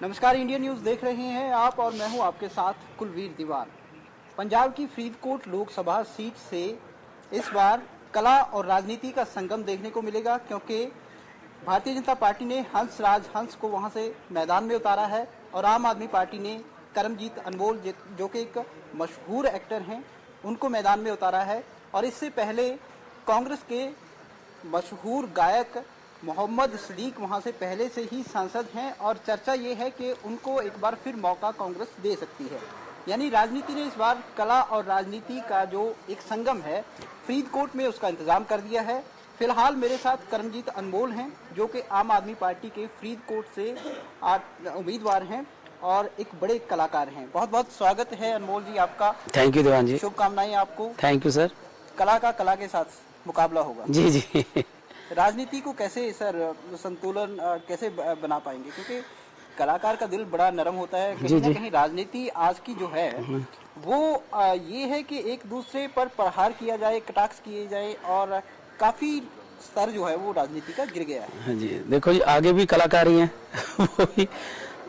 नमस्कार, Indian news देख रहे हैं आप और मैं हूं आपके साथ कुलवीर दीवान। पंजाब की फरीदकोट लोकसभा सीट से इस बार कला और राजनीति का संगम देखने को मिलेगा, क्योंकि भारतीय जनता पार्टी ने हंसराज हंस को वहां से मैदान में उतारा है और आम आदमी पार्टी ने करमजीत अनमोल, जो कि एक मशहूर एक्टर हैं, उनको मैदान में उतारा है। और इससे पहले कांग्रेस के मशहूर गायक मोहम्मद सदीक वहां से पहले से ही सांसद हैं और चर्चा ये है कि उनको एक बार फिर मौका कांग्रेस दे सकती है। यानी राजनीति ने इस बार कला और राजनीति का जो एक संगम है फरीदकोट में, उसका इंतजाम कर दिया है। फिलहाल मेरे साथ करमजीत अनमोल हैं, जो कि आम आदमी पार्टी के फरीदकोट से उम्मीदवार हैं और एक बड़े कलाकार हैं। बहुत बहुत स्वागत है अनमोल जी आपका। थैंक यू दीवान जी। शुभकामनाएं आपको। Thank you sir. कला का कला के साथ मुकाबला होगा। जी जी। राजनीति को कैसे सर संतुलन कैसे बना पाएंगे, क्योंकि कलाकार का दिल बड़ा नरम होता है। कहीं ना कहीं राजनीति आज की जो है वो ये है कि एक दूसरे पर प्रहार किया जाए, कटाक्ष किए जाए, और काफी स्तर जो है वो राजनीति का गिर गया है। हाँ जी, देखो जी, आगे भी कलाकार ही हैं वही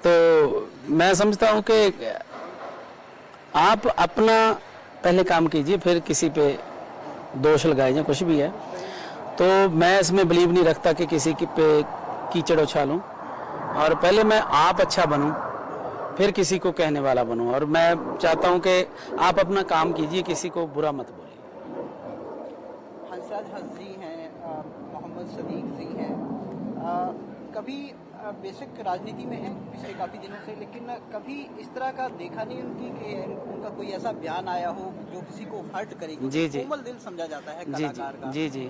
तो मैं समझता हूँ कि आप अपना पहले काम कीजिए, फिर किसी पे दोष लगाइए, कुछ भी है। तो मैं इसमें बिलीव नहीं रखता कि किसी की पे कीचड़ उछालूं, और पहले मैं आप अच्छा बनूं, फिर किसी को कहने वाला बनूं। और मैं चाहता हूं कि आप अपना काम कीजिए, किसी को बुरा मत बोलिए। हंसराज हंस जी हैं, मोहम्मद सदीक जी हैं, कभी बेशक राजनीति में है पिछले काफी दिनों से, लेकिन कभी इस तरह का देखा नहीं उनकी कि उनका कोई ऐसा बयान आया हो जो किसी को हर्ट करेगी। जी जी। कोमल दिल समझा जाता है कलाकार का। जी जी।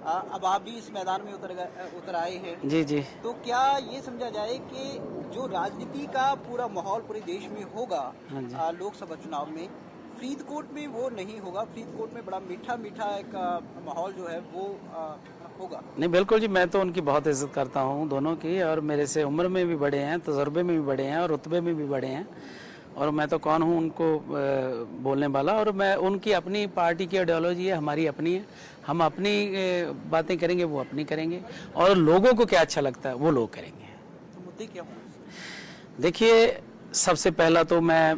अब आप भी इस मैदान में उतर आए हैं। जी जी। तो क्या ये समझा जाए कि जो राजनीति का पूरा माहौल पूरे देश में होगा लोकसभा चुनाव में, फरीदकोट में वो नहीं होगा? फरीदकोट में बड़ा मीठा मीठा एक माहौल जो है वो होगा। नहीं, बिल्कुल जी, मैं तो उनकी बहुत इज्जत करता हूँ, दोनों की, और मेरे से उम्र में भी बड़े हैं, तजुर्बे में भी बड़े हैं और रुतबे में भी बड़े हैं। और मैं तो कौन हूँ उनको बोलने वाला। और मैं उनकी अपनी पार्टी की आइडियोलॉजी है, हमारी अपनी है। हम अपनी बातें करेंगे, वो अपनी करेंगे, और लोगों को क्या अच्छा लगता है वो लोग करेंगे। तो मुद्दे क्या होंगे? देखिए, सबसे पहला तो मैं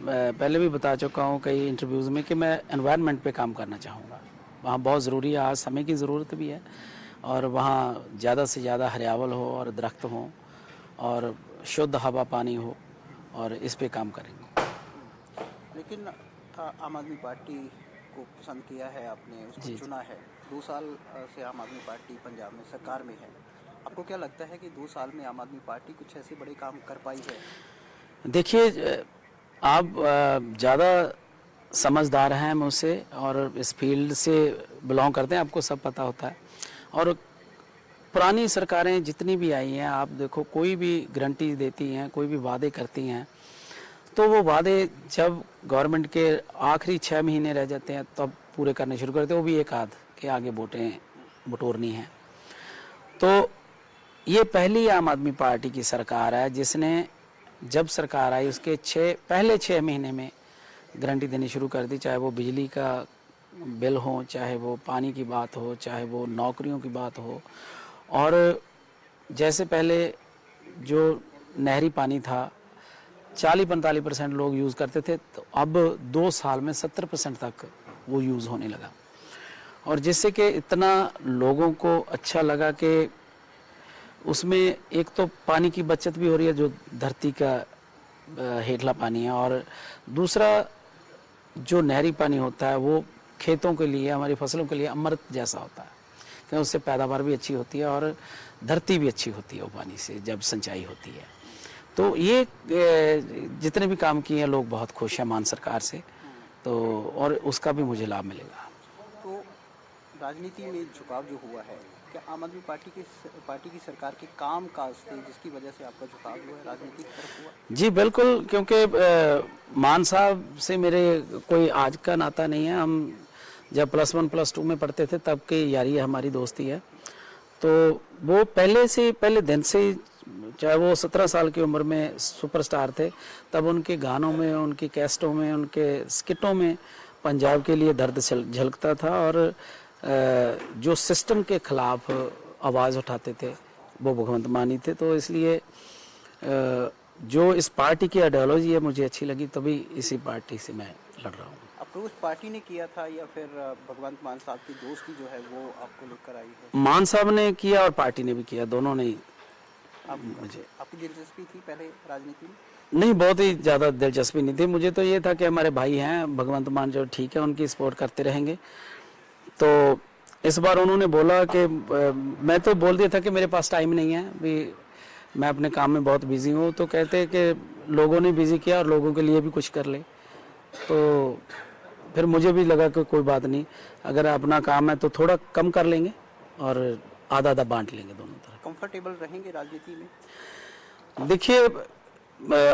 पहले भी बता चुका हूँ कई इंटरव्यूज़ में कि मैं एनवायरनमेंट पे काम करना चाहूँगा। वहाँ बहुत ज़रूरी है, आज समय की ज़रूरत भी है, और वहाँ ज़्यादा से ज़्यादा हरियावल हो और दरख्त हो और शुद्ध हवा पानी हो, और इस पे काम करेंगे। लेकिन आम आदमी पार्टी को पसंद किया है आपने, उसको चुना है। 2 साल से आम आदमी पार्टी पंजाब में सरकार में है। आपको क्या लगता है कि 2 साल में आम आदमी पार्टी कुछ ऐसे बड़े काम कर पाई है? देखिए, आप ज़्यादा समझदार हैं मुझसे और इस फील्ड से बिलोंग करते हैं, आपको सब पता होता है। और पुरानी सरकारें जितनी भी आई हैं, आप देखो, कोई भी गारंटी देती हैं, कोई भी वादे करती हैं, तो वो वादे जब गवर्नमेंट के आखिरी 6 महीने रह जाते हैं तब पूरे करने शुरू करते हैं, वो भी एक आध के आगे वोटें बटोरनी हैं। तो ये पहली आम आदमी पार्टी की सरकार है जिसने, जब सरकार आई उसके पहले 6 महीने में गारंटी देनी शुरू कर दी, चाहे वो बिजली का बिल हो, चाहे वो पानी की बात हो, चाहे वो नौकरियों की बात हो। और जैसे पहले जो नहरी पानी था 40-45% लोग यूज़ करते थे, तो अब 2 साल में 70% तक वो यूज़ होने लगा, और जिससे कि इतना लोगों को अच्छा लगा कि उसमें एक तो पानी की बचत भी हो रही है, जो धरती का हेठला पानी है, और दूसरा जो नहरी पानी होता है वो खेतों के लिए, हमारी फसलों के लिए अमृत जैसा होता है, क्योंकि उससे पैदावार भी अच्छी होती है और धरती भी अच्छी होती है वो पानी से जब सिंचाई होती है। तो ये जितने भी काम किए हैं लोग बहुत खुश हैं मान सरकार से, तो और उसका भी मुझे लाभ मिलेगा। तो राजनीति में झुकाव जो हुआ है, क्या आम आदमी पार्टी की सरकार के काम काज से, जिसकी वजह से आपका झुकाव जो है राजनीति की तरफ हुआ? जी बिल्कुल, क्योंकि मान साहब से मेरे कोई आज का नाता नहीं है। हम जब +1 +2 में पढ़ते थे तब की यारी हमारी दोस्ती है। तो वो पहले दिन से, चाहे वो 17 साल की उम्र में सुपरस्टार थे, तब उनके गानों में, उनकी कैसेटों में, उनके स्किटों में पंजाब के लिए दर्द झलकता था, और जो सिस्टम के खिलाफ आवाज़ उठाते थे वो भगवंत मानी थे। तो इसलिए जो इस पार्टी की आइडियोलॉजी है मुझे अच्छी लगी, तभी इसी पार्टी से मैं लड़ रहा हूँ। अप्रोच पार्टी ने किया था या फिर भगवंत मान साहब की दोस्ती जो है वो आपको लेकर आई है? मान साहब ने किया और पार्टी ने भी किया, दोनों ने ही मुझे। आपकी दिलचस्पी थी पहले राजनीति में? नहीं, बहुत ही ज़्यादा दिलचस्पी नहीं थी। मुझे तो ये था कि हमारे भाई हैं भगवंत मान, जो ठीक है, उनकी सपोर्ट करते रहेंगे। तो इस बार उन्होंने बोला कि मैं तो बोल दिया था कि मेरे पास टाइम नहीं है, भी मैं अपने काम में बहुत बिजी हूँ। तो कहते कि लोगों ने बिजी किया और लोगों के लिए भी कुछ कर ले। तो फिर मुझे भी लगा कि कोई बात नहीं, अगर अपना काम है तो थोड़ा कम कर लेंगे और आधा आधा बांट लेंगे दोनों तरफ। कंफर्टेबल रहेंगे राजनीति में? देखिए,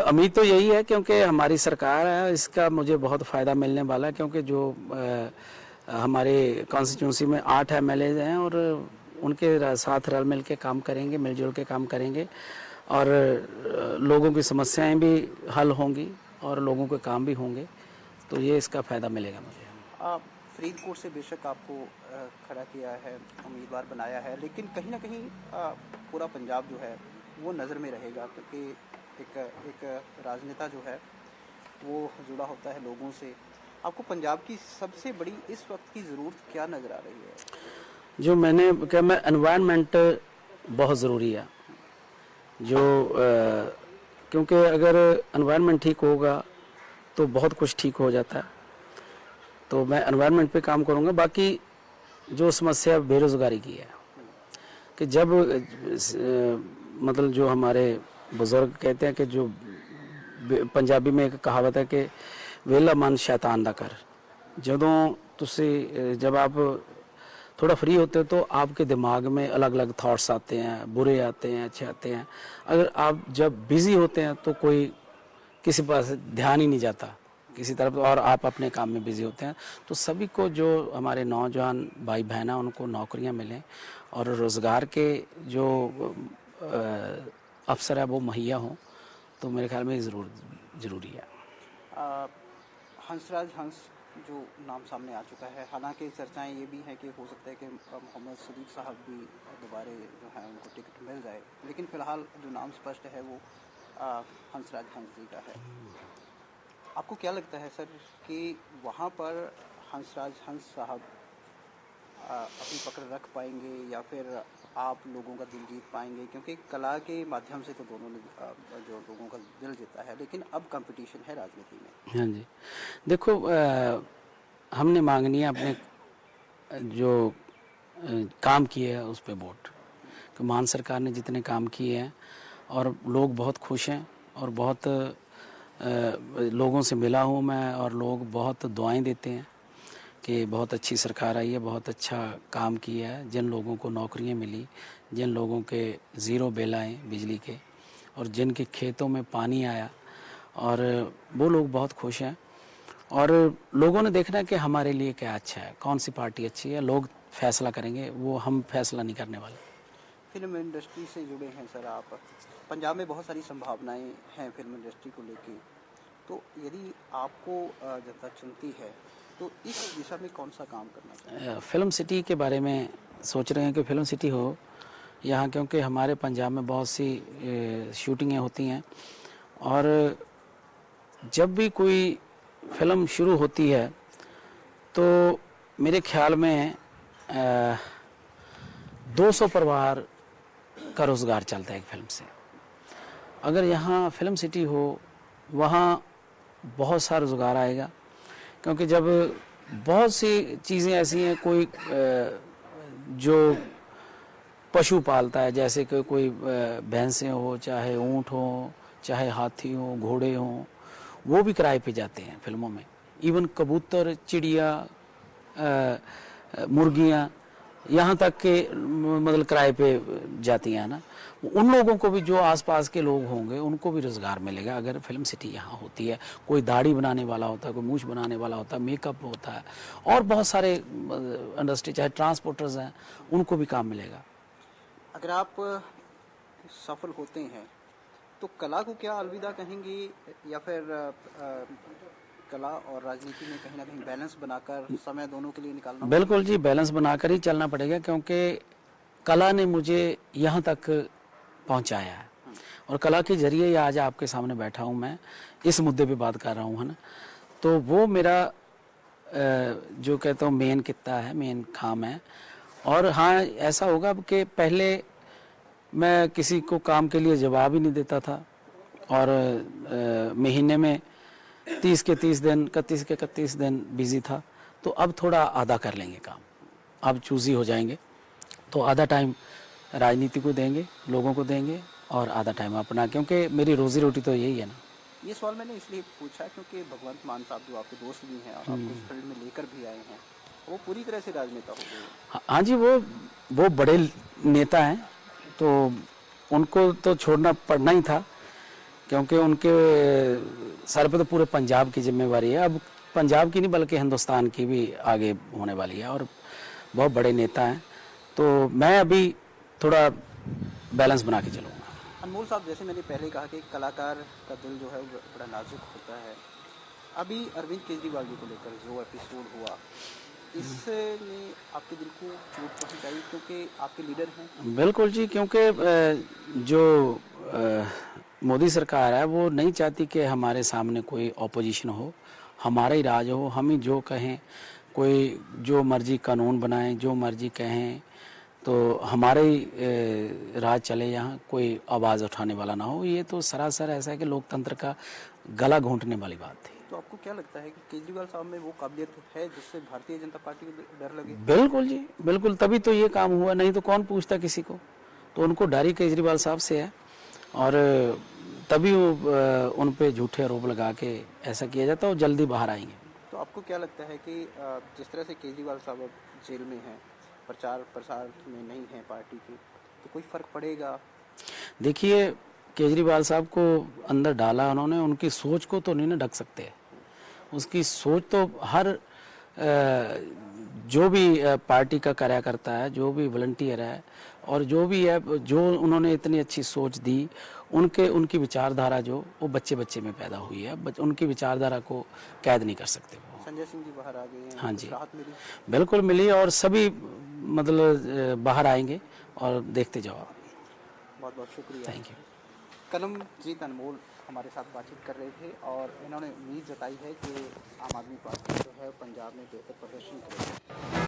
उम्मीद तो यही है, क्योंकि हमारी सरकार है, इसका मुझे बहुत फ़ायदा मिलने वाला है। क्योंकि जो हमारे कॉन्स्टिट्यूंसी में 8 MLAs हैं और उनके साथ रल मिल के काम करेंगे, मिलजुल के काम करेंगे और लोगों की समस्याएं भी हल होंगी और लोगों के काम भी होंगे। तो ये इसका फ़ायदा मिलेगा मुझे। फरीदकोट से बेशक आपको खड़ा किया है, उम्मीदवार बनाया है, लेकिन कहीं ना कहीं पूरा पंजाब जो है वो नज़र में रहेगा, क्योंकि एक राजनेता जो है वो जुड़ा होता है लोगों से। आपको पंजाब की सबसे बड़ी इस वक्त की ज़रूरत क्या नज़र आ रही है? जो मैंने क्या, मैं एनवायरनमेंट बहुत ज़रूरी है। जो क्योंकि अगर एनवायरनमेंट ठीक होगा तो बहुत कुछ ठीक हो जाता है। तो मैं एनवायरनमेंट पे काम करूँगा। बाकी जो समस्या बेरोज़गारी की है, कि जब मतलब जो हमारे बुज़ुर्ग कहते हैं कि जो पंजाबी में एक कहावत है कि वेला मन शैतान दा कर। जब आप थोड़ा फ्री होते हो तो आपके दिमाग में अलग अलग थॉट्स आते हैं, बुरे आते हैं, अच्छे आते हैं। अगर आप जब बिज़ी होते हैं तो कोई किसी पास ध्यान ही नहीं जाता किसी तरफ, और आप अपने काम में बिज़ी होते हैं। तो सभी को, जो हमारे नौजवान भाई बहन हैं, उनको नौकरियां मिलें और रोज़गार के जो अवसर है वो मुहैया हों, तो मेरे ख्याल में ज़रूरी है। हंसराज हंस जो नाम सामने आ चुका है, हालांकि चर्चाएं ये भी हैं कि हो सकता है कि मोहम्मद सदीक साहब भी दोबारा जो है उनको टिकट मिल जाए, लेकिन फ़िलहाल जो नाम स्पष्ट है वो हंसराज हंस जी का है। आपको क्या लगता है सर कि वहाँ पर हंसराज हंस साहब अपनी पकड़ रख पाएंगे या फिर आप लोगों का दिल जीत पाएंगे? क्योंकि कला के माध्यम से तो दोनों ने जो लोगों का दिल जीता है, लेकिन अब कंपटीशन है राजनीति में। हाँ जी, देखो, हमने मांगनी है अपने जो काम किए हैं उस पे वोट। कि मान सरकार ने जितने काम किए हैं और लोग बहुत खुश हैं और बहुत लोगों से मिला हूँ मैं, और लोग बहुत दुआएं देते हैं कि बहुत अच्छी सरकार आई है, बहुत अच्छा काम किया है। जिन लोगों को नौकरियां मिली, जिन लोगों के ज़ीरो बिल आए बिजली के, और जिनके खेतों में पानी आया, और वो लोग बहुत खुश हैं। और लोगों ने देखना है कि हमारे लिए क्या अच्छा है, कौन सी पार्टी अच्छी है, लोग फैसला करेंगे, वो हम फैसला नहीं करने वाले। फिल्म इंडस्ट्री से जुड़े हैं सर आप, पंजाब में बहुत सारी संभावनाएं हैं फिल्म इंडस्ट्री को लेके, तो यदि आपको जनता चुनती है तो इस दिशा में कौन सा काम करना चाहिए? फिल्म सिटी के बारे में सोच रहे हैं कि फिल्म सिटी हो यहाँ, क्योंकि हमारे पंजाब में बहुत सी शूटिंगें होती हैं, और जब भी कोई फिल्म शुरू होती है तो मेरे ख्याल में 200 परिवार का रोज़गार चलता है एक फिल्म से। अगर यहाँ फिल्म सिटी हो, वहाँ बहुत सारा रोज़गार आएगा। क्योंकि जब बहुत सी चीज़ें ऐसी हैं, कोई जो पशु पालता है, जैसे कि कोई भैंसें हो, चाहे ऊँट हो, चाहे हाथी हो, घोड़े हों, वो भी किराए पे जाते हैं फिल्मों में। इवन कबूतर, चिड़िया, मुर्गियाँ, यहाँ तक के मतलब किराए पे जाती हैं ना। उन लोगों को भी, जो आसपास के लोग होंगे, उनको भी रोज़गार मिलेगा अगर फिल्म सिटी यहाँ होती है। कोई दाढ़ी बनाने वाला होता है, कोई मूछ बनाने वाला होता है, मेकअप होता है, और बहुत सारे इंडस्ट्री, चाहे ट्रांसपोर्टर्स हैं, उनको भी काम मिलेगा। अगर आप सफल होते हैं तो कला को क्या अलविदा कहेंगे, या फिर कला और राजनीति में कहीं ना कहीं बैलेंस बनाकर समय दोनों के लिए निकालना? बिल्कुल जी, बैलेंस बनाकर ही चलना पड़ेगा, क्योंकि कला ने मुझे यहाँ तक पहुँचाया है और कला के जरिए ही आज आपके सामने बैठा हूँ मैं, इस मुद्दे पे बात कर रहा हूँ, है ना। तो वो मेरा जो कहता हूँ मेन कित्ता है, मेन काम है। और हाँ, ऐसा होगा कि पहले मैं किसी को काम के लिए जवाब ही नहीं देता था और महीने में 30 के 30 दिन, 31 के 31 दिन बिजी था। तो अब थोड़ा आधा कर लेंगे काम, अब चूजी हो जाएंगे। तो आधा टाइम राजनीति को देंगे, लोगों को देंगे, और आधा टाइम अपना, क्योंकि मेरी रोजी रोटी तो यही है ना। ये सवाल मैंने इसलिए पूछा क्योंकि भगवंत मान साहब जो आपके दोस्त भी हैं और आपको इस फील्ड में लेकर भी आए हैं, वो पूरी तरह से राजनेता हो गए हैं। हाँ जी, वो बड़े नेता हैं, तो उनको तो छोड़ना पड़ना ही था, क्योंकि उनके सर पे तो पूरे पंजाब की जिम्मेवारी है। अब पंजाब की नहीं बल्कि हिंदुस्तान की भी आगे होने वाली है, और बहुत बड़े नेता हैं। तो मैं अभी थोड़ा बैलेंस बना के चलूँगा। अनमोल साहब, जैसे मैंने पहले कहा कि कलाकार का दिल जो है वो बड़ा नाजुक होता है। अभी अरविंद केजरीवाल जी को लेकर जो एपिसोड हुआ, इसने आपके दिल को चोट पहुंचाई क्योंकि आपके लीडर हैं। बिल्कुल जी, क्योंकि जो मोदी सरकार है वो नहीं चाहती कि हमारे सामने कोई ऑपोजिशन हो, हमारा ही राज हो, हम ही जो कहें, कोई जो मर्जी कानून बनाएं, जो मर्जी कहें, तो हमारे ही राज चले, यहाँ कोई आवाज़ उठाने वाला ना हो। ये तो सरासर ऐसा है कि लोकतंत्र का गला घोंटने वाली बात थी। तो आपको क्या लगता है कि केजरीवाल साहब में वो काबिलियत है जिससे भारतीय जनता पार्टी को डर लगे? बिल्कुल जी, बिल्कुल, तभी तो ये काम हुआ, नहीं तो कौन पूछता किसी को। तो उनको डर ही केजरीवाल साहब से है, और तभी वो उन पे झूठे आरोप लगा के ऐसा किया जाता है, और जल्दी बाहर आएंगे। तो आपको क्या लगता है कि जिस तरह से केजरीवाल साहब अब जेल में हैं, प्रचार प्रसार में नहीं है पार्टी के, तो कोई फर्क पड़ेगा? देखिए, केजरीवाल साहब को अंदर डाला उन्होंने, उनकी सोच को तो नहीं ना ढक सकते। उसकी सोच तो हर जो भी पार्टी का कार्यकर्ता है, जो भी वॉलंटियर है, और जो भी है, जो उन्होंने इतनी अच्छी सोच दी, उनकी विचारधारा जो वो बच्चे बच्चे में पैदा हुई है, उनकी विचारधारा को कैद नहीं कर सकते वो। संजय सिंह जी बाहर आ गए हैं, हाँ कुछ जी, राहत मिली? बिल्कुल मिली, और सभी मतलब बाहर आएंगे, और देखते जाओ आप। बहुत बहुत शुक्रिया। Thank you. कलमजीत अनमोल हमारे साथ बातचीत कर रहे थे और इन्होंने उम्मीद जताई है कि आम आदमी पार्टी जो है पंजाब में बेहतर प्रदर्शन करेगी।